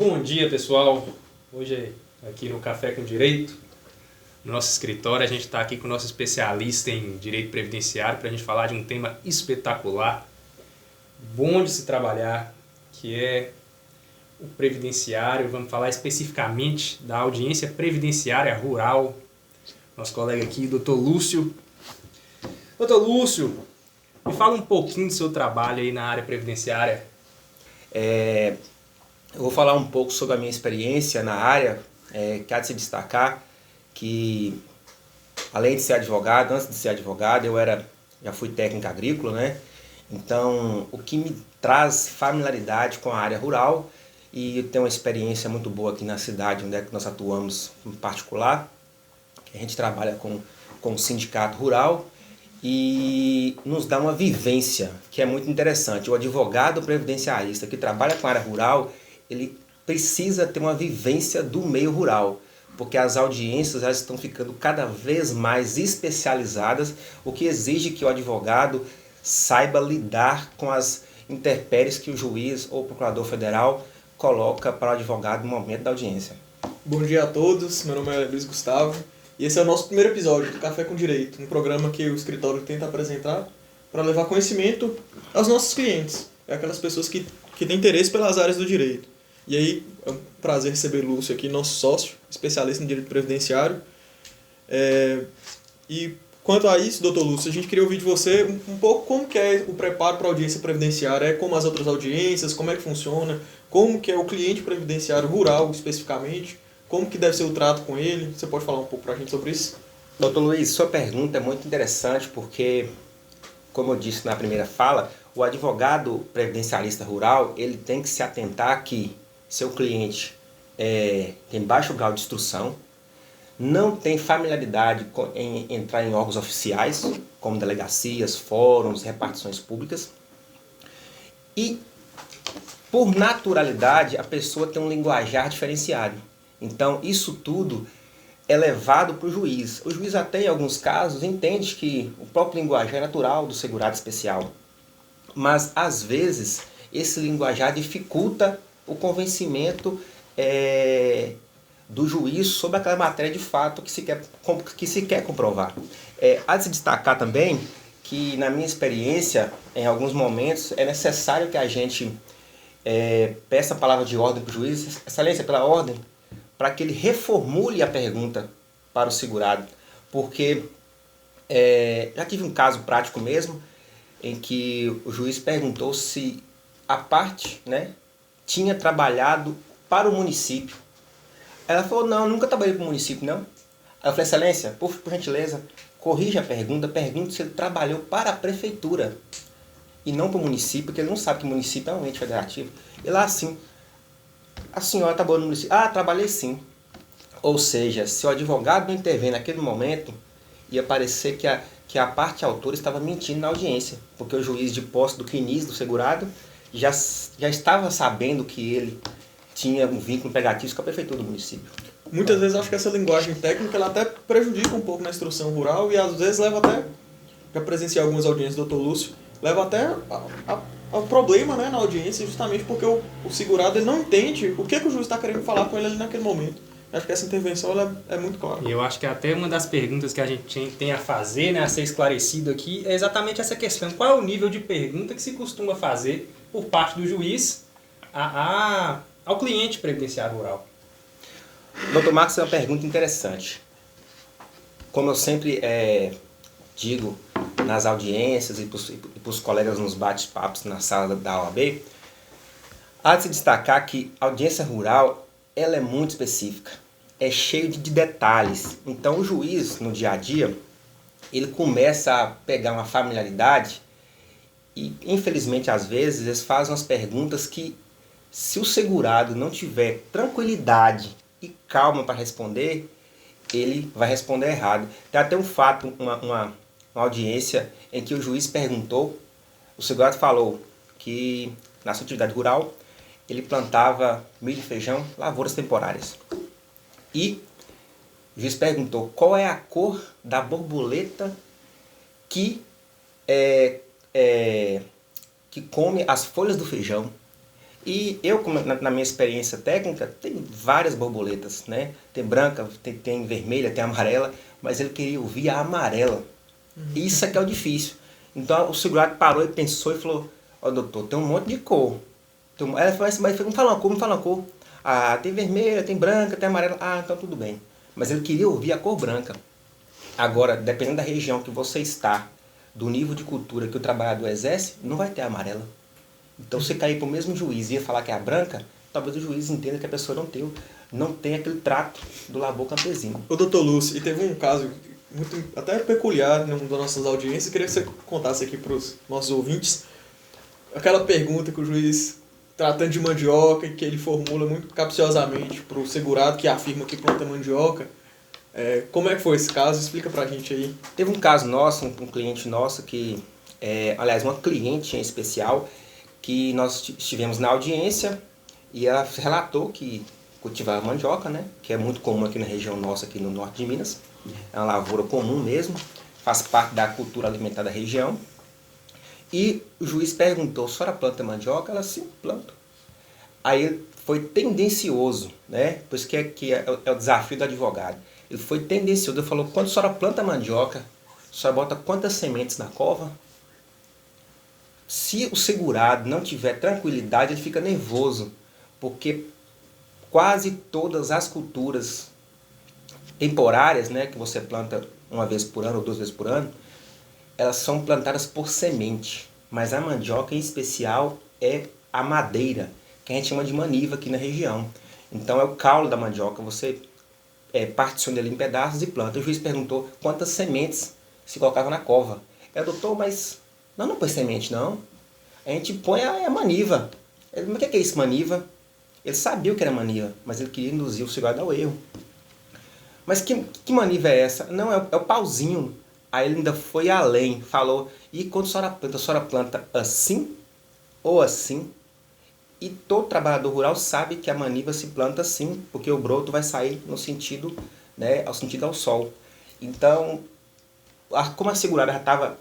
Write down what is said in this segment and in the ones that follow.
Bom dia, pessoal. Hoje aqui no Café com Direito, no nosso escritório, a gente está aqui com o nosso especialista em Direito Previdenciário para a gente falar de um tema espetacular, bom de se trabalhar, que é o previdenciário. Vamos falar especificamente da audiência previdenciária rural. Nosso colega aqui, Dr. Lúcio. Dr. Lúcio, me fala um pouquinho do seu trabalho aí na área previdenciária. Eu vou falar um pouco sobre a minha experiência na área, que há de se destacar que, além de ser advogado, antes de ser advogado, já fui técnico agrícola, né? Então, o que me traz familiaridade com a área rural, e eu tenho uma experiência muito boa aqui na cidade, onde é que nós atuamos em particular, que a gente trabalha com o sindicato rural, e nos dá uma vivência que é muito interessante. O advogado previdenciarista que trabalha com a área rural, ele precisa ter uma vivência do meio rural, porque as audiências elas estão ficando cada vez mais especializadas, o que exige que o advogado saiba lidar com as intempéries que o juiz ou o procurador federal coloca para o advogado no momento da audiência. Bom dia a todos, meu nome é Luiz Gustavo e esse é o nosso primeiro episódio do Café com Direito, um programa que o escritório tenta apresentar para levar conhecimento aos nossos clientes, aquelas pessoas que têm interesse pelas áreas do direito. E aí, é um prazer receber o Lúcio aqui, nosso sócio, especialista em direito previdenciário. E quanto a isso, doutor Lúcio, a gente queria ouvir de você um pouco como que é o preparo para a audiência previdenciária, é como as outras audiências, como é que funciona, como que é o cliente previdenciário rural especificamente, como que deve ser o trato com ele. Você pode falar um pouco para a gente sobre isso? Doutor Luiz, sua pergunta é muito interessante porque, como eu disse na primeira fala, o advogado previdenciarista rural ele tem que se atentar que seu cliente tem baixo grau de instrução, não tem familiaridade em entrar em órgãos oficiais, como delegacias, fóruns, repartições públicas. E, por naturalidade, a pessoa tem um linguajar diferenciado. Então, isso tudo é levado para o juiz. O juiz até, em alguns casos, entende que o próprio linguajar é natural do segurado especial. Mas, às vezes, esse linguajar dificulta o convencimento do juiz sobre aquela matéria de fato que se quer comprovar. Há de se destacar também que, na minha experiência, em alguns momentos, é necessário que a gente peça a palavra de ordem para o juiz, excelência, pela ordem, para que ele reformule a pergunta para o segurado. Porque já tive um caso prático mesmo, em que o juiz perguntou se a parte, tinha trabalhado para o município. Ela falou, não, nunca trabalhei para o município, não. Aí eu falei, excelência, por gentileza, corrija a pergunta, pergunte se ele trabalhou para a prefeitura e não para o município, porque ele não sabe que o município é um ente federativo. E lá assim, a senhora trabalhou no município? Ah, trabalhei sim. Ou seja, se o advogado não intervém naquele momento, ia parecer que a parte autora estava mentindo na audiência, porque o juiz de posse do CNIS, do segurado, já estava sabendo que ele tinha um vínculo empregatício com a prefeitura do município. Muitas vezes acho que essa linguagem técnica ela até prejudica um pouco na instrução rural e às vezes leva até, já presenciei algumas audiências do Dr. Lúcio, leva até ao problema na audiência, justamente porque o segurado ele não entende o que o juiz está querendo falar com ele ali naquele momento. Acho que essa intervenção ela é muito clara. E eu acho que até uma das perguntas que a gente tem a fazer, a ser esclarecido aqui, é exatamente essa questão. Qual é o nível de pergunta que se costuma fazer por parte do juiz ao cliente previdenciário rural? Doutor Marcos, é uma pergunta interessante. Como eu sempre digo nas audiências e para os colegas nos bate-papos na sala da OAB, há de se destacar que a audiência rural ela é muito específica, é cheio de detalhes. Então o juiz, no dia a dia, ele começa a pegar uma familiaridade e, infelizmente, às vezes, eles fazem umas perguntas que, se o segurado não tiver tranquilidade e calma para responder, ele vai responder errado. Tem até um fato, uma audiência em que o juiz perguntou, o segurado falou que na sua atividade rural ele plantava milho e feijão, lavouras temporárias. E o juiz perguntou qual é a cor da borboleta que come as folhas do feijão. E eu, na minha experiência técnica, tem várias borboletas, né? Tem branca, tem vermelha, tem amarela, mas ele queria ouvir a amarela. Isso é que é o difícil. Então o segurado parou e pensou e falou, ó doutor, tem um monte de cor. Ela falou assim, mas me fala uma cor, me fala uma cor. Ah, tem vermelha, tem branca, tem amarela. Ah, então tudo bem. Mas ele queria ouvir a cor branca. Agora, dependendo da região que você está, do nível de cultura que o trabalhador exerce, não vai ter a amarela. Então, se cair para o mesmo juiz e ia falar que é a branca, talvez o juiz entenda que a pessoa não tem aquele trato do labor campesino. Ô, doutor Lúcio, e teve um caso muito, até peculiar numa das nossas audiências, queria que você contasse aqui para os nossos ouvintes, aquela pergunta que o juiz, tratando de mandioca, que ele formula muito capciosamente para o segurado que afirma que planta mandioca. Como é que foi esse caso? Explica pra gente aí. Teve um caso nosso, um cliente nosso, aliás, uma cliente em especial, que nós estivemos na audiência e ela relatou que cultivava mandioca, né? Que é muito comum aqui na região nossa, aqui no norte de Minas. É uma lavoura comum mesmo, faz parte da cultura alimentar da região. E o juiz perguntou, a senhora planta mandioca? Ela, sim, planto. Aí ele foi tendencioso, né? Por isso que é o desafio do advogado. Ele foi tendencioso, ele falou, quando a senhora planta mandioca, a senhora bota quantas sementes na cova? Se o segurado não tiver tranquilidade, ele fica nervoso, porque quase todas as culturas temporárias, né, que você planta uma vez por ano ou 2 vezes por ano, elas são plantadas por semente. Mas a mandioca, em especial, é a madeira, que a gente chama de maniva aqui na região. Então é o caule da mandioca, você particiona ele em pedaços e planta. O juiz perguntou quantas sementes se colocava na cova. Doutor, mas não põe semente não. A gente põe a maniva. Ele, mas o que é isso, maniva? Ele sabia o que era maniva, mas ele queria induzir o segurado ao erro. Mas que maniva é essa? Não, é o pauzinho. Aí ele ainda foi além, falou, e quando a senhora planta assim ou assim? E todo trabalhador rural sabe que a maniva se planta assim, porque o broto vai sair no sentido, né, ao sentido ao sol. Então, como a segurada já estava,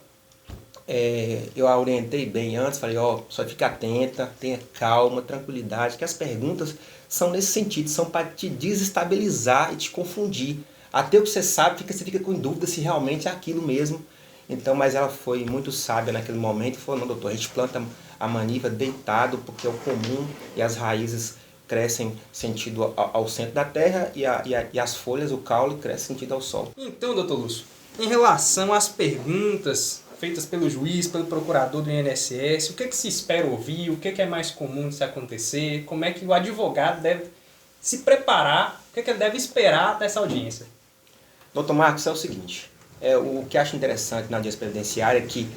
eu a orientei bem antes, falei, só fica atenta, tenha calma, tranquilidade, que as perguntas são nesse sentido, são para te desestabilizar e te confundir. Até o que você sabe, você fica com dúvida se realmente é aquilo mesmo. Então, mas ela foi muito sábia naquele momento e falou, não doutor, a gente planta a maniva deitado porque é o comum e as raízes crescem sentido ao centro da terra e as folhas, o caule, crescem sentido ao sol. Então, doutor Lúcio, em relação às perguntas feitas pelo juiz, pelo procurador do INSS, o que se espera ouvir, o que é mais comum de se acontecer, como é que o advogado deve se preparar, o que ele deve esperar dessa audiência? Doutor Marcos, é o seguinte, o que acho interessante na audiência previdenciária é que,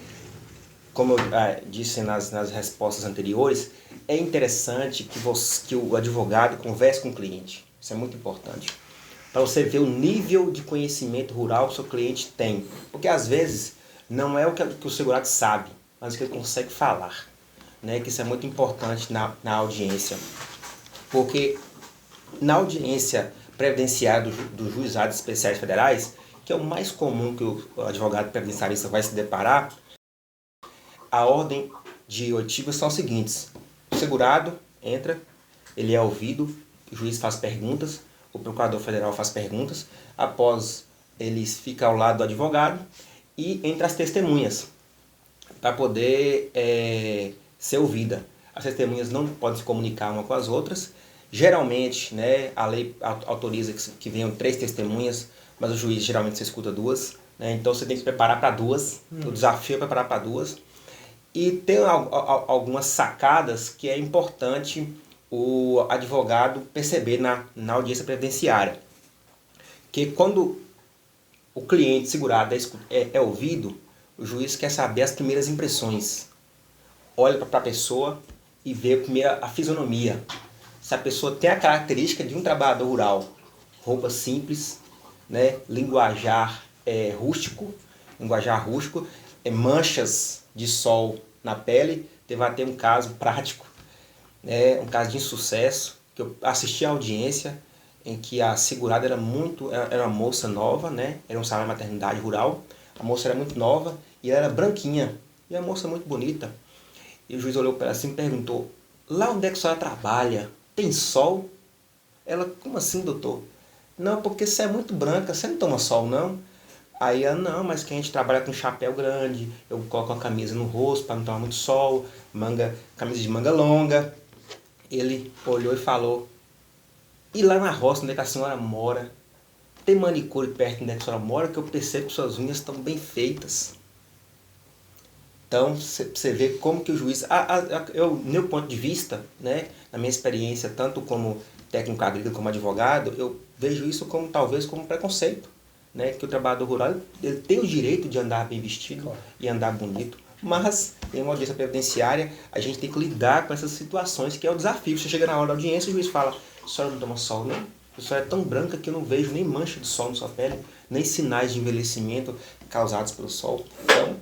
como eu disse nas respostas anteriores, é interessante que o advogado converse com o cliente. Isso é muito importante. Para você ver o nível de conhecimento rural que o seu cliente tem. Porque às vezes não é o que o segurado sabe, mas o que ele consegue falar. Né? Que isso é muito importante na audiência. Porque na audiência previdenciária dos juizados especiais federais, que é o mais comum que o advogado previdenciarista vai se deparar, a ordem de oitivas são as seguintes. O segurado entra, ele é ouvido, o juiz faz perguntas, o procurador federal faz perguntas, após ele fica ao lado do advogado e entra as testemunhas para poder ser ouvida. As testemunhas não podem se comunicar uma com as outras. Geralmente, né, a lei autoriza que venham 3 testemunhas, mas o juiz geralmente se escuta 2. Né, então você tem que se preparar para 2. O desafio é preparar para 2. E tem algumas sacadas que é importante o advogado perceber na audiência previdenciária. Que quando o cliente segurado é ouvido, o juiz quer saber as primeiras impressões. Olha para a pessoa e vê a fisionomia. Se a pessoa tem a característica de um trabalhador rural, roupa simples, né, linguajar rústico, manchas de sol na pele. Teve até um caso prático, um caso de insucesso, que eu assisti à audiência, em que a segurada era uma moça nova, né? Era um salão de maternidade rural, a moça era muito nova e ela era branquinha, e a moça muito bonita. E o juiz olhou para ela assim e perguntou, lá onde é que a senhora trabalha, tem sol? Ela, como assim, doutor? Não, porque você é muito branca, você não toma sol, não? Aí ela, não, mas que a gente trabalha com chapéu grande, eu coloco uma camisa no rosto para não tomar muito sol, camisa de manga longa. Ele olhou e falou, e lá na roça, onde é que a senhora mora, tem manicure perto onde é que a senhora mora, que eu percebo que suas unhas estão bem feitas. Então, você vê como que o juiz... Eu, no meu ponto de vista, né, na minha experiência, tanto como técnico agrícola como advogado, eu vejo isso como talvez como preconceito. Né, que o trabalhador rural ele tem o direito de andar bem vestido e andar bonito, mas em uma audiência previdenciária a gente tem que lidar com essas situações, que é o desafio. Você chega na hora da audiência e o juiz fala, a senhora não toma sol, não? A senhora é tão branca que eu não vejo nem mancha de sol na sua pele, nem sinais de envelhecimento causados pelo sol. Então,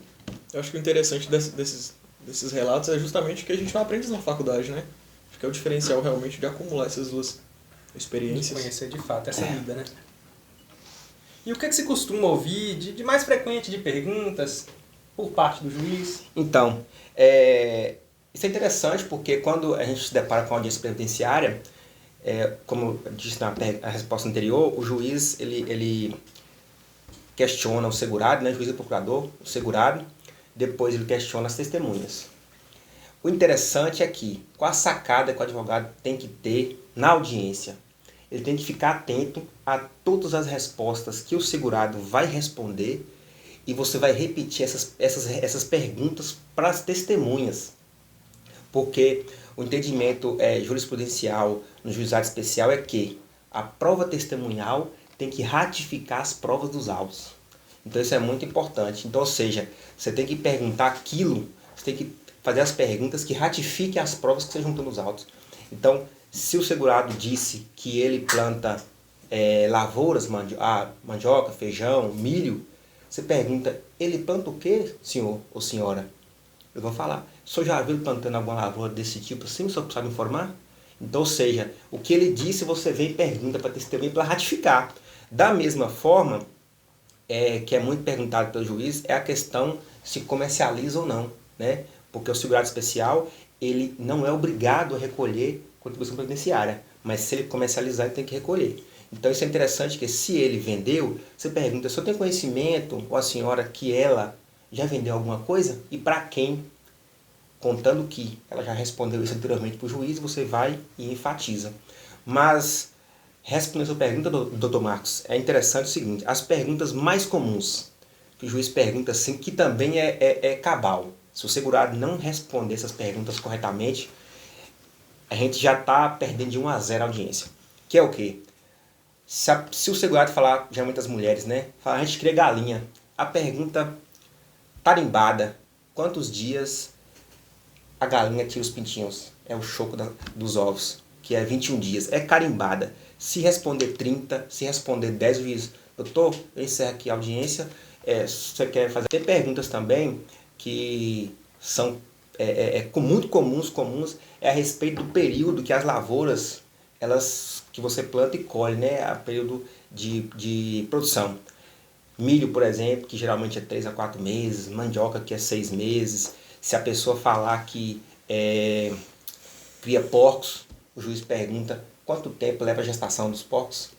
eu acho que o interessante desses relatos é justamente que a gente não aprende isso na faculdade, né? Acho que é o diferencial realmente de acumular essas duas experiências. De conhecer de fato essa vida, né? E o que se costuma ouvir de mais frequente de perguntas por parte do juiz? Então, isso é interessante porque quando a gente se depara com a audiência previdenciária, como eu disse na resposta anterior, o juiz ele questiona o segurado, né, o juiz e o procurador, o segurado, depois ele questiona as testemunhas. O interessante é que, qual a sacada que o advogado tem que ter na audiência? Ele tem que ficar atento a todas as respostas que o segurado vai responder e você vai repetir essas perguntas para as testemunhas. Porque o entendimento jurisprudencial no juizado especial é que a prova testemunhal tem que ratificar as provas dos autos. Então isso é muito importante. Então, ou seja, você tem que perguntar aquilo, você tem que fazer as perguntas que ratifiquem as provas que você juntou nos autos. Então, se o segurado disse que ele planta lavouras, mandioca, feijão, milho, você pergunta, ele planta o que, senhor ou senhora? Eu vou falar, o senhor já viu ele plantando alguma lavoura desse tipo assim, o senhor sabe informar? Então, ou seja, o que ele disse você vem e pergunta para testemunha para ratificar. Da mesma forma, que é muito perguntado pelo juiz, é a questão se comercializa ou não, né? Porque o segurado especial, ele não é obrigado a recolher contribuição previdenciária, mas se ele comercializar, ele tem que recolher. Então isso é interessante, que se ele vendeu, você pergunta, se eu tenho conhecimento, ou a senhora, que ela já vendeu alguma coisa? E para quem? Contando que ela já respondeu isso anteriormente para o juiz, você vai e enfatiza. Mas, respondendo a sua pergunta, doutor Marcos, é interessante o seguinte, as perguntas mais comuns que o juiz pergunta assim, que também é cabal. Se o segurado não responder essas perguntas corretamente, a gente já está perdendo de 1-0 a audiência. Que é o quê? Se o segurado falar, já muitas mulheres, né? Fala, a gente cria galinha. A pergunta tarimbada, quantos dias a galinha tira os pintinhos? É o choco dos ovos, que é 21 dias. É carimbada. Se responder 30, se responder 10, o juiz, doutor, eu encerro aqui a audiência. Se você quer fazer... Tem perguntas também que são muito comuns, é a respeito do período que as lavouras, que você planta e colhe, né? A período de produção. Milho, por exemplo, que geralmente é 3 a 4 meses, mandioca, que é 6 meses. Se a pessoa falar que cria porcos, o juiz pergunta quanto tempo leva a gestação dos porcos.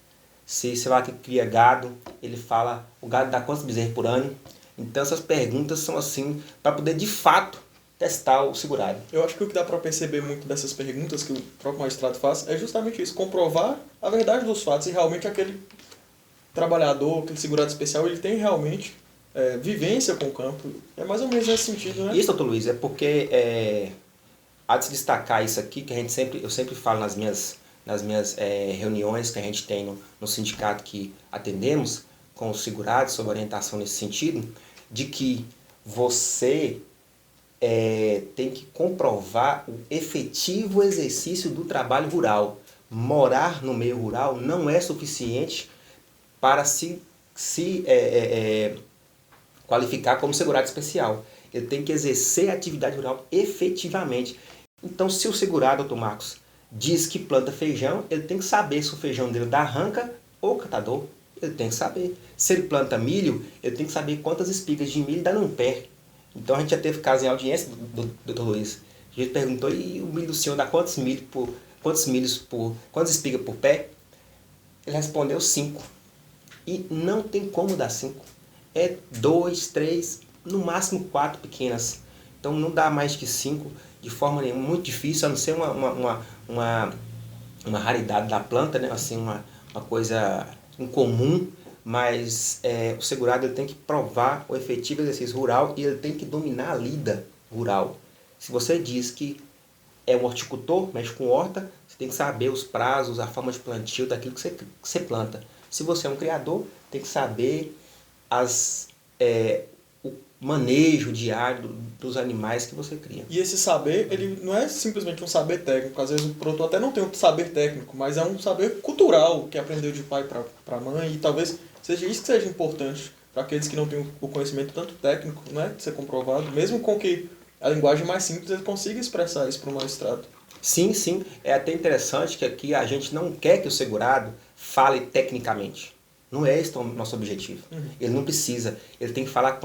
Se você fala que cria gado, ele fala o gado dá quantos bezerros por ano. Então essas perguntas são assim, para poder de fato testar o segurado. Eu acho que o que dá para perceber muito dessas perguntas que o próprio magistrado faz é justamente isso, comprovar a verdade dos fatos e realmente aquele trabalhador, aquele segurado especial, ele tem realmente vivência com o campo. É mais ou menos nesse sentido, né? Isso, doutor Luiz, é porque há de se destacar isso aqui, que eu sempre falo nas minhas reuniões que a gente tem no sindicato que atendemos com os segurados, sobre orientação nesse sentido, de que você tem que comprovar o efetivo exercício do trabalho rural. Morar no meio rural não é suficiente para se qualificar como segurado especial. Ele tem que exercer a atividade rural efetivamente. Então, se o segurado, doutor Marcos, diz que planta feijão, ele tem que saber se o feijão dele dá arranca ou catador. Ele tem que saber. Se ele planta milho, ele tem que saber quantas espigas de milho dá num pé. Então a gente já teve caso em audiência, doutor Luiz, A gente perguntou, e o milho do senhor dá quantas espigas por pé? Ele respondeu 5. E não tem como dar 5. É 2, 3, no máximo 4 pequenas. Então não dá mais que 5 de forma nenhuma. Muito difícil, a não ser uma raridade da planta, né? Assim, uma coisa incomum. Mas o segurado ele tem que provar o efetivo exercício rural e ele tem que dominar a lida rural. Se você diz que é um horticultor, mexe com horta, você tem que saber os prazos, a forma de plantio daquilo que você planta. Se você é um criador, tem que saber o manejo diário dos animais que você cria. E esse saber, ele não é simplesmente um saber técnico. Às vezes o produtor até não tem um saber técnico, mas é um saber cultural que aprendeu de pai para mãe, e talvez seja isso que seja importante para aqueles que não têm o conhecimento tanto técnico, né, de ser comprovado, mesmo com que a linguagem mais simples ele consiga expressar isso para o magistrado. Sim, sim. É até interessante que aqui a gente não quer que o segurado fale tecnicamente. Não é esse o nosso objetivo. Ele não precisa. Ele tem que falar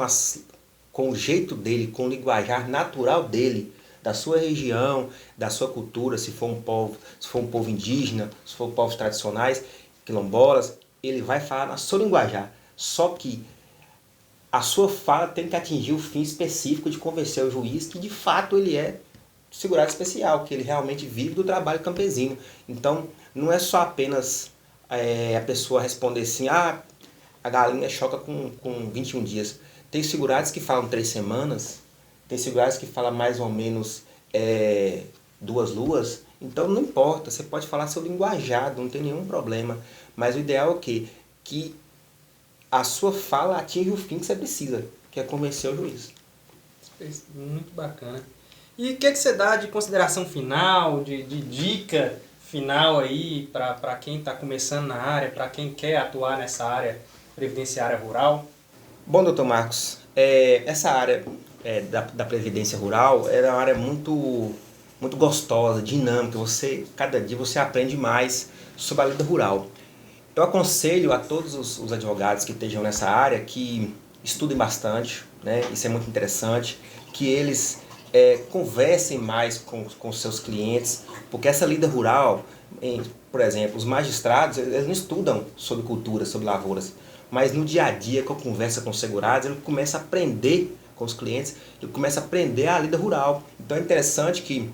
com o jeito dele, com o linguajar natural dele, da sua região, da sua cultura, se for um povo indígena, se for povos tradicionais, quilombolas, ele vai falar na sua linguajar. Só que a sua fala tem que atingir o fim específico de convencer o juiz que de fato ele é segurado especial, que ele realmente vive do trabalho campesino. Então, não é só apenas a pessoa responder assim, a galinha choca com 21 dias. Tem segurados que falam 3 semanas, tem segurados que falam mais ou menos 2 luas. Então, não importa, você pode falar seu linguajado, não tem nenhum problema. Mas o ideal é o quê? Que a sua fala atinja o fim que você precisa, que é convencer o juiz. Muito bacana. E o que você dá de consideração final, de dica final aí para quem está começando na área, para quem quer atuar nessa área previdenciária rural? Bom, doutor Marcos, essa área da previdência rural é uma área muito, muito gostosa, dinâmica. Cada dia você aprende mais sobre a lida rural. Eu aconselho a todos os advogados que estejam nessa área que estudem bastante, né? Isso é muito interessante, que eles conversem mais com seus clientes, porque essa lida rural, por exemplo, os magistrados, eles não estudam sobre cultura, sobre lavouras, mas no dia a dia, com a conversa com os segurados, ele começa a aprender com os clientes, ele começa a aprender a lida rural. Então é interessante que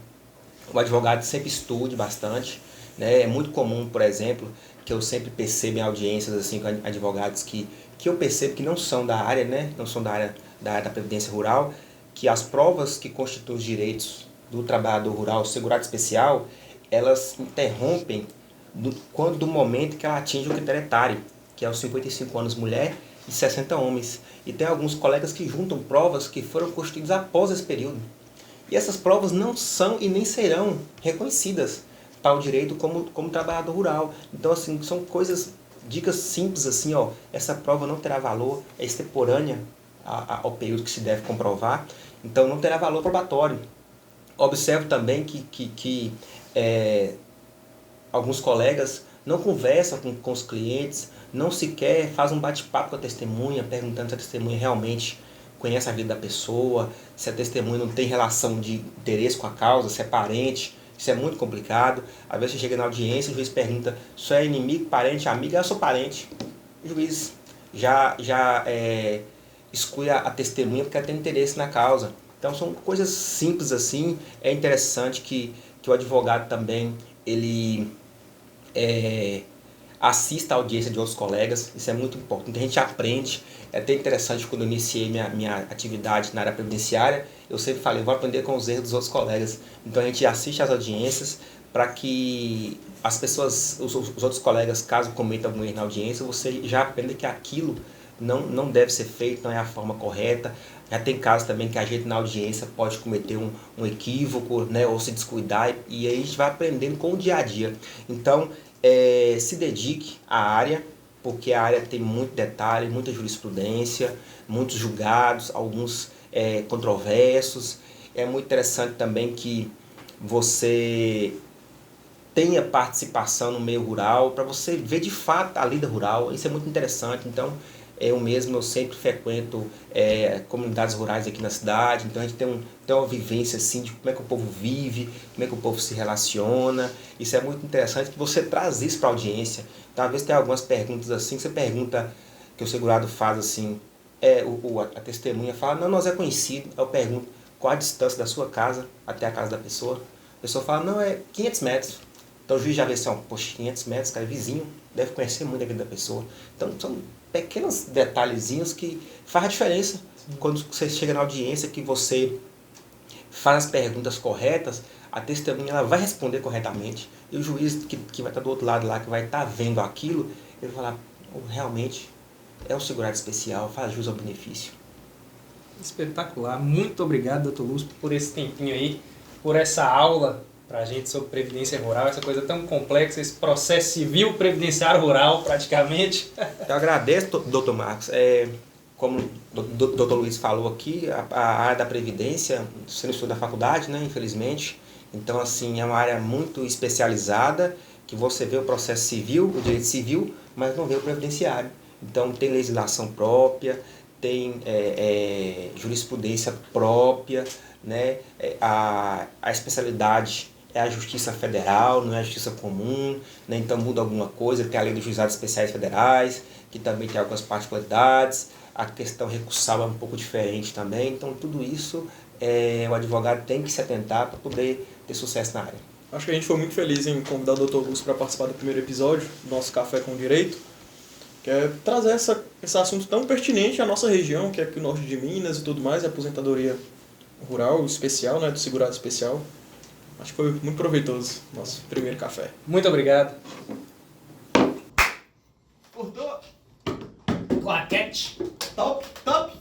o advogado sempre estude bastante, né? É muito comum, por exemplo, que eu sempre percebo em audiências assim, com advogados que eu percebo que não são da área, né? Não são da área da previdência rural, que as provas que constituem os direitos do trabalhador rural, segurado especial, elas interrompem do momento que ela atinge o critério etário, que é os 55 anos mulher e 60 homens. E tem alguns colegas que juntam provas que foram constituídas após esse período. E essas provas não são e nem serão reconhecidas para o direito como trabalhador rural. Então, assim, são dicas simples assim, ó, essa prova não terá valor, é extemporânea ao período que se deve comprovar, então não terá valor probatório. Observo também que alguns colegas não conversam com os clientes, não sequer fazem um bate-papo com a testemunha, perguntando se a testemunha realmente conhece a vida da pessoa, se a testemunha não tem relação de interesse com a causa, se é parente. Isso é muito complicado. Às vezes você chega na audiência, o juiz pergunta se é inimigo, parente, amigo. Eu sou parente. O juiz já exclui a testemunha porque ela tem interesse na causa. Então são coisas simples assim. É interessante que o advogado também ele assista a audiência de outros colegas. Isso é muito importante. A gente aprende. É até interessante, quando eu iniciei minha atividade na área previdenciária, eu sempre falei, vou aprender com os erros dos outros colegas. Então a gente assiste às audiências para que as pessoas, os outros colegas, caso cometam algum erro na audiência, você já aprenda que aquilo não deve ser feito, não é a forma correta. Já tem casos também que a gente na audiência pode cometer um equívoco, né, ou se descuidar, e aí a gente vai aprendendo com o dia a dia. Então, se dedique à área, porque a área tem muito detalhe, muita jurisprudência, muitos julgados, alguns controversos. É muito interessante também que você tenha participação no meio rural, para você ver de fato a lida rural. Isso é muito interessante. Então, Eu mesmo, eu sempre frequento comunidades rurais aqui na cidade, então a gente tem uma vivência assim de como é que o povo vive, como é que o povo se relaciona. Isso é muito interessante que você traz isso para a audiência. Talvez tenha algumas perguntas assim, que você pergunta, que o segurado faz assim, a testemunha fala, não, nós é conhecido. Eu pergunto, qual a distância da sua casa até a casa da pessoa? A pessoa fala, não, é 500 metros. Então o juiz já vê assim, poxa, 500 metros, cara, é vizinho, deve conhecer muito a vida da pessoa. Então são pequenos detalhezinhos que faz a diferença. Quando você chega na audiência, que você faz as perguntas corretas, a testemunha ela vai responder corretamente. E o juiz que vai estar do outro lado lá, que vai estar vendo aquilo, ele vai falar, realmente é um segurado especial, faz jus ao benefício. Espetacular. Muito obrigado, doutor Lúcio, por esse tempinho aí, por essa aula para a gente sobre previdência rural, essa coisa tão complexa, esse processo civil previdenciário rural, praticamente. Eu agradeço, doutor Marcos. Como o doutor Luiz falou aqui, a área da previdência, você não estuda da faculdade, né, infelizmente. Então, assim, é uma área muito especializada, que você vê o processo civil, o direito civil, mas não vê o previdenciário. Então, tem legislação própria, tem jurisprudência própria, né? A especialidade é a Justiça Federal, não é a Justiça Comum, né? Então muda alguma coisa, tem a Lei dos Juizados Especiais Federais, que também tem algumas particularidades, a questão recursal é um pouco diferente também, então tudo isso o advogado tem que se atentar para poder ter sucesso na área. Acho que a gente foi muito feliz em convidar o Dr. Lúcio para participar do primeiro episódio do nosso Café com Direito, que é trazer esse assunto tão pertinente à nossa região, que é aqui o norte de Minas e tudo mais, a aposentadoria rural especial, né, do segurado especial. Acho que foi muito proveitoso nosso primeiro café. Muito obrigado. Cortou? Claquete. Top, top.